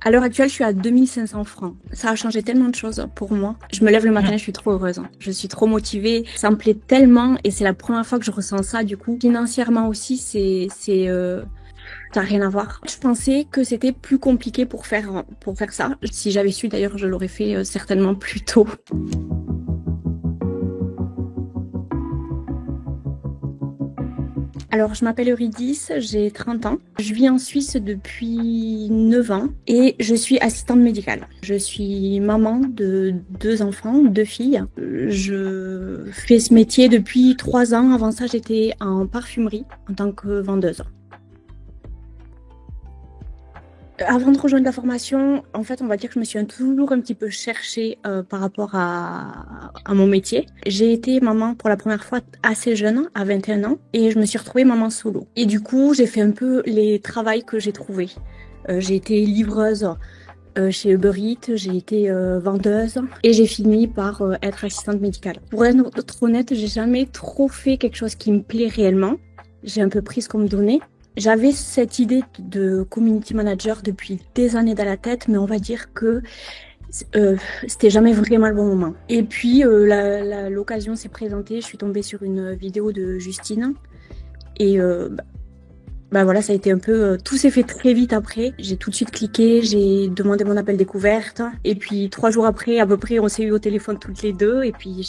À l'heure actuelle, je suis à 2500 francs. Ça a changé tellement de choses pour moi. Je me lève le matin, je suis trop heureuse. Je suis trop motivée. Ça me plaît tellement et c'est la première fois que je ressens ça du coup. Financièrement aussi, ça n'a rien à voir. Je pensais que c'était plus compliqué pour faire ça. Si j'avais su d'ailleurs, je l'aurais fait certainement plus tôt. Alors, je m'appelle Eurydice, j'ai 30 ans. Je vis en Suisse depuis 9 ans et je suis assistante médicale. Je suis maman de 2 enfants, 2 filles. Je fais ce métier depuis 3 ans. Avant ça, j'étais en parfumerie en tant que vendeuse. Avant de rejoindre la formation, en fait, on va dire que je me suis toujours un petit peu cherchée par rapport à mon métier. J'ai été maman pour la première fois assez jeune, à 21 ans, et je me suis retrouvée maman solo. Et du coup, j'ai fait un peu les travails que j'ai trouvés. J'ai été livreuse chez Uber Eats, j'ai été vendeuse et j'ai fini par être assistante médicale. Pour être honnête, j'ai jamais trop fait quelque chose qui me plaît réellement. J'ai un peu pris ce qu'on me donnait. J'avais cette idée de community manager depuis des années dans la tête, mais on va dire que c'était jamais vraiment le bon moment. Et puis l'occasion s'est présentée, je suis tombée sur une vidéo de Justine et voilà, ça a été un peu tout s'est fait très vite après. J'ai tout de suite cliqué, j'ai demandé mon appel découverte et puis 3 jours après à peu près on s'est eu au téléphone toutes les deux et puis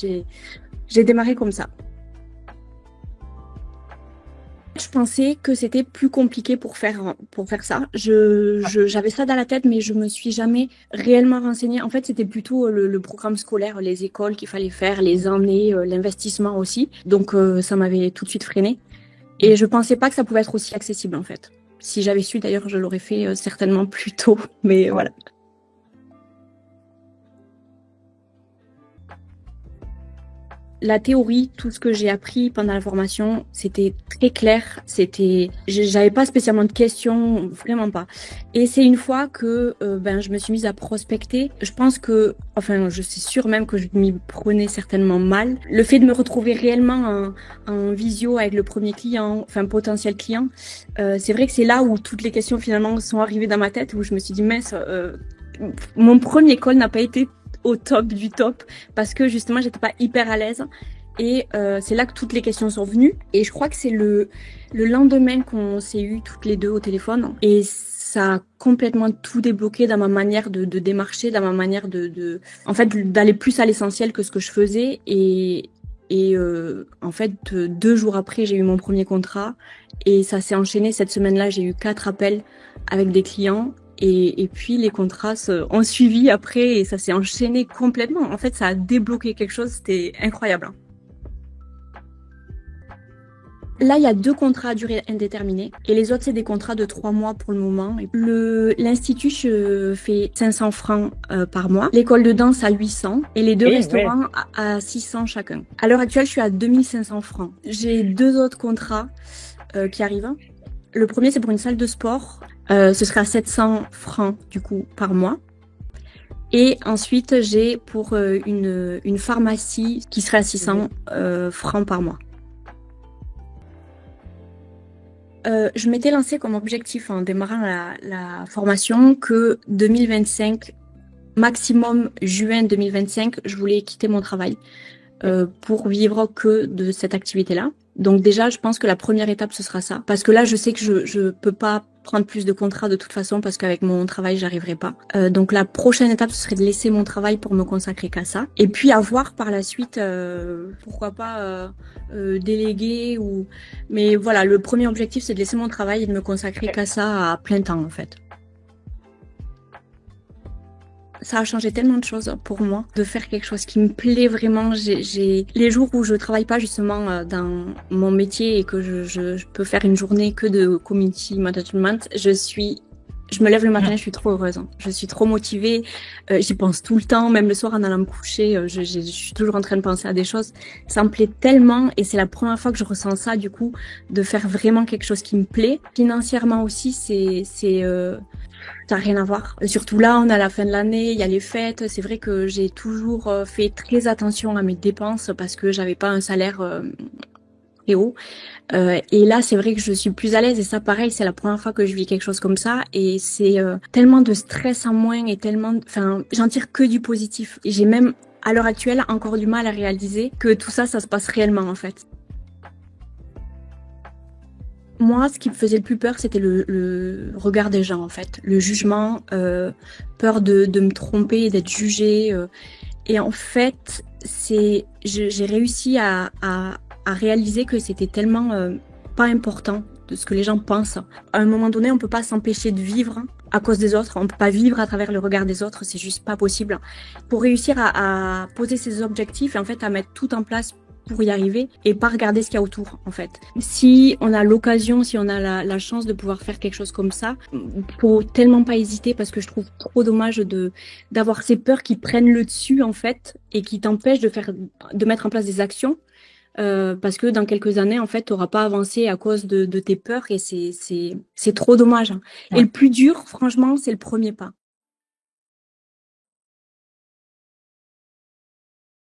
j'ai démarré comme ça. Je pensais que c'était plus compliqué pour faire ça. J'avais ça dans la tête, mais je me suis jamais réellement renseignée. En fait, c'était plutôt le programme scolaire, les écoles qu'il fallait faire, les années, l'investissement aussi. Donc, ça m'avait tout de suite freinée. Et je pensais pas que ça pouvait être aussi accessible, en fait. Si j'avais su, d'ailleurs, je l'aurais fait certainement plus tôt. Mais voilà. La théorie, tout ce que j'ai appris pendant la formation, c'était très clair. J'avais pas spécialement de questions, vraiment pas. Et c'est une fois que je me suis mise à prospecter. Je pense que, enfin, je suis sûre même que je m'y prenais certainement mal. Le fait de me retrouver réellement en visio avec le premier client, enfin potentiel client, c'est vrai que c'est là où toutes les questions finalement sont arrivées dans ma tête, où je me suis dit mince, mon premier call n'a pas été au top du top parce que justement j'étais pas hyper à l'aise et c'est là que toutes les questions sont venues et je crois que c'est le lendemain qu'on s'est eu toutes les deux au téléphone et ça a complètement tout débloqué dans ma manière de démarcher, dans ma manière en fait d'aller plus à l'essentiel que ce que je faisais et en fait 2 jours après j'ai eu mon premier contrat et ça s'est enchaîné. Cette semaine-là j'ai eu 4 appels avec des clients. Et puis les contrats ont suivi après et ça s'est enchaîné complètement. En fait, ça a débloqué quelque chose, c'était incroyable. Là, il y a 2 contrats à durée indéterminée et les autres, c'est des contrats de 3 mois pour le moment. L'Institut, je fais 500 francs par mois. L'école de danse à 800 et les 2 restaurants à 600 chacun. À l'heure actuelle, je suis à 2500 francs. J'ai 2 autres contrats qui arrivent. Le premier, c'est pour une salle de sport. Ce sera 700 francs du coup par mois. Et ensuite, j'ai pour une pharmacie qui sera à 600 francs par mois. Je m'étais lancée comme objectif en démarrant la formation que 2025, maximum juin 2025, je voulais quitter mon travail pour vivre que de cette activité-là. Donc déjà, je pense que la première étape, ce sera ça. Parce que là, je sais que je peux pas prendre plus de contrats de toute façon parce qu'avec mon travail, j'arriverai pas. Donc la prochaine étape, ce serait de laisser mon travail pour me consacrer qu'à ça. Et puis avoir par la suite, pourquoi pas déléguer ou... Mais voilà, le premier objectif, c'est de laisser mon travail et de me consacrer qu'à ça à plein temps en fait. Ça a changé tellement de choses pour moi, de faire quelque chose qui me plaît vraiment. Les jours où je travaille pas justement dans mon métier et que je peux faire une journée que de community management, je me lève le matin, je suis trop heureuse. Je suis trop motivée. J'y pense tout le temps, même le soir en allant me coucher. Je suis toujours en train de penser à des choses. Ça me plaît tellement et c'est la première fois que je ressens ça du coup, de faire vraiment quelque chose qui me plaît. Financièrement aussi, ça n'a rien à voir. Surtout là, on est à la fin de l'année, il y a les fêtes. C'est vrai que j'ai toujours fait très attention à mes dépenses parce que j'avais pas un salaire très haut. Et là, c'est vrai que je suis plus à l'aise et ça, pareil, c'est la première fois que je vis quelque chose comme ça et c'est tellement de stress en moins et tellement, enfin, j'en tire que du positif. Et j'ai même, à l'heure actuelle, encore du mal à réaliser que tout ça, ça se passe réellement en fait. Moi, ce qui me faisait le plus peur, c'était le regard des gens en fait, le jugement, peur de me tromper, d'être jugée. Et en fait, j'ai réussi à réaliser que c'était tellement pas important de ce que les gens pensent. À un moment donné, on peut pas s'empêcher de vivre à cause des autres. On peut pas vivre à travers le regard des autres. C'est juste pas possible. Pour réussir à poser ses objectifs et en fait à mettre tout en place pour y arriver et pas regarder ce qu'il y a autour en fait. Si on a l'occasion, si on a la chance de pouvoir faire quelque chose comme ça, faut tellement pas hésiter parce que je trouve trop dommage d'avoir ces peurs qui prennent le dessus en fait et qui t'empêchent de mettre en place des actions parce que dans quelques années en fait tu n'auras pas avancé à cause de tes peurs et c'est trop dommage. Et Ouais. le plus dur franchement c'est le premier pas.